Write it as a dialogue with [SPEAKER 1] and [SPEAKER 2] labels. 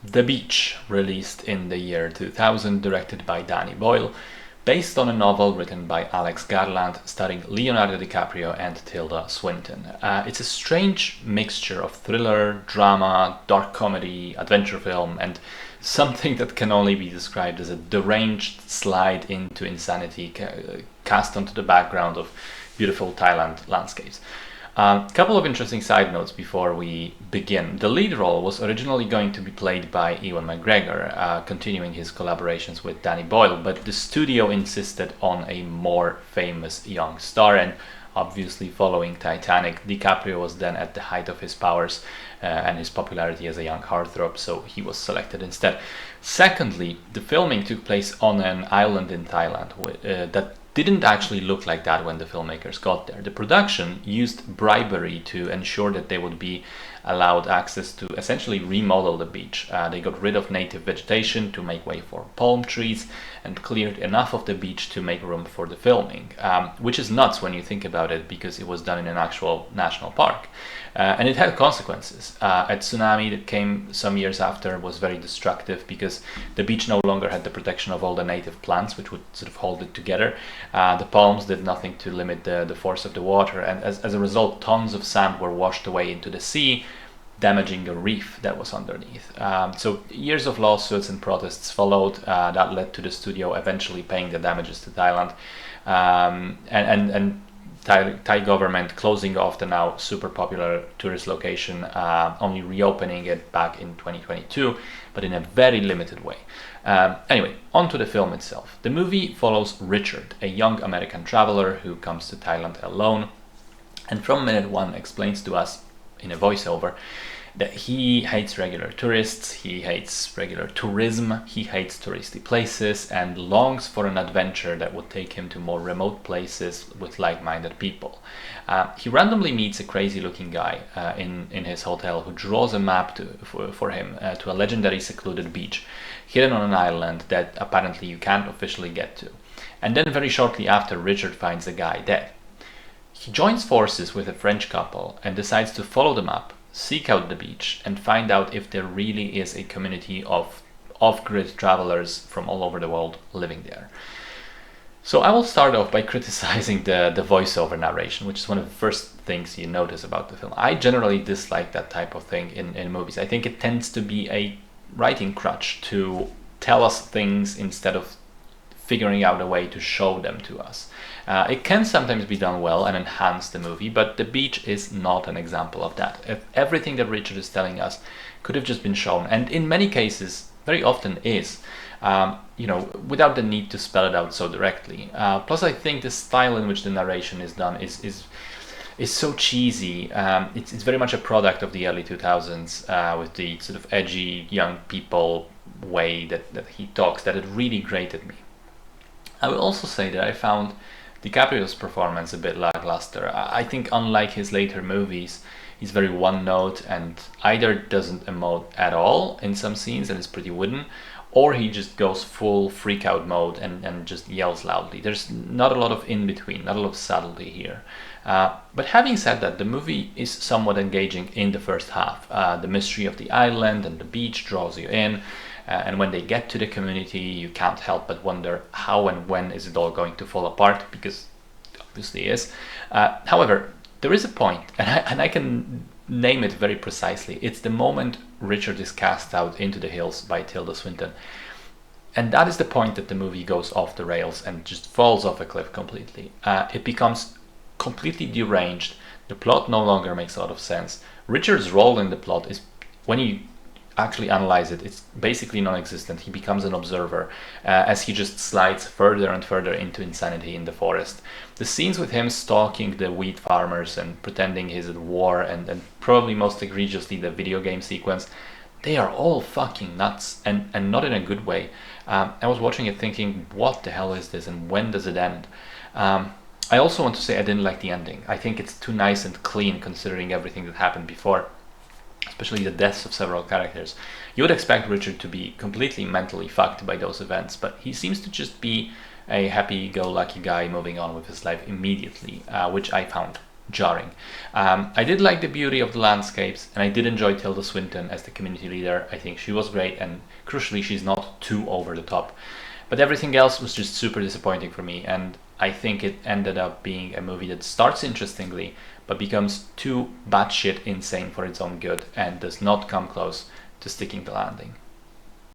[SPEAKER 1] The Beach, released in the year 2000, directed by Danny Boyle, based on a novel written by Alex Garland, starring Leonardo DiCaprio and Tilda Swinton. It's a strange mixture of thriller, drama, dark comedy, adventure film, and something that can only be described as a deranged slide into insanity cast onto the background of beautiful Thailand landscapes. A couple of interesting side notes before we begin. The lead role was originally going to be played by Ewan McGregor, continuing his collaborations with Danny Boyle, but the studio insisted on a more famous young star, and obviously following Titanic, DiCaprio was then at the height of his powers and his popularity as a young heartthrob, so he was selected instead. Secondly, the filming took place on an island in Thailand that didn't actually look like that when the filmmakers got there. The production used bribery to ensure that they would be allowed access to essentially remodel the beach. They got rid of native vegetation to make way for palm trees and cleared enough of the beach to make room for the filming, which is nuts when you think about it because it was done in an actual national park. And it had consequences. A tsunami that came some years after was very destructive because the beach no longer had the protection of all the native plants which would sort of hold it together. The palms did nothing to limit the force of the water, and as a result tons of sand were washed away into the sea, damaging a reef that was underneath. So years of lawsuits and protests followed that led to the studio eventually paying the damages to Thailand, and Thai government closing off the now super popular tourist location, only reopening it back in 2022, but in a very limited way. Anyway, on to the film itself. The movie follows Richard, a young American traveler who comes to Thailand alone, and from minute one explains to us in a voiceover that he hates regular tourists, he hates regular tourism, he hates touristy places, and longs for an adventure that would take him to more remote places with like-minded people. He randomly meets a crazy-looking guy in his hotel who draws a map for him to a legendary secluded beach hidden on an island that apparently you can't officially get to. And then very shortly after, Richard finds the guy dead. He joins forces with a French couple and decides to follow the map, seek out the beach, and find out if there really is a community of off-grid travelers from all over the world living there. So I will start off by criticizing the voiceover narration, which is one of the first things you notice about the film. I generally dislike that type of thing in movies. I think it tends to be a writing crutch to tell us things instead of figuring out a way to show them to us. It can sometimes be done well and enhance the movie, but The Beach is not an example of that. Everything that Richard is telling us could have just been shown, and in many cases, very often is, without the need to spell it out so directly. Plus, I think the style in which the narration is done is so cheesy. It's very much a product of the early 2000s with the sort of edgy young people way that he talks, that it really grated me. I will also say that I found DiCaprio's performance a bit lackluster. I think unlike his later movies, he's very one-note and either doesn't emote at all in some scenes and is pretty wooden, or he just goes full freak-out mode and just yells loudly. There's not a lot of in-between, not a lot of subtlety here. But having said that, the movie is somewhat engaging in the first half. The mystery of the island and the beach draws you in. And when they get to the community, you can't help but wonder how and when is it all going to fall apart, because it obviously is. However, there is a point, and I can name it very precisely. It's the moment Richard is cast out into the hills by Tilda Swinton. And that is the point that the movie goes off the rails and just falls off a cliff completely. It becomes completely deranged. The plot no longer makes a lot of sense. Richard's role in the plot is, when you actually analyze it, it's basically non-existent. He becomes an observer as he just slides further and further into insanity in the forest. The scenes with him stalking the wheat farmers and pretending he's at war, and probably most egregiously the video game sequence, they are all fucking nuts, and not in a good way. I was watching it thinking, what the hell is this and when does it end? I also want to say I didn't like the ending. I think it's too nice and clean considering everything that happened before, especially the deaths of several characters. You would expect Richard to be completely mentally fucked by those events, but he seems to just be a happy-go-lucky guy moving on with his life immediately, which I found jarring. I did like the beauty of the landscapes, and I did enjoy Tilda Swinton as the community leader. I think she was great, and crucially, she's not too over the top. But everything else was just super disappointing for me, and I think it ended up being a movie that starts interestingly, but becomes too batshit insane for its own good, and does not come close to sticking the landing.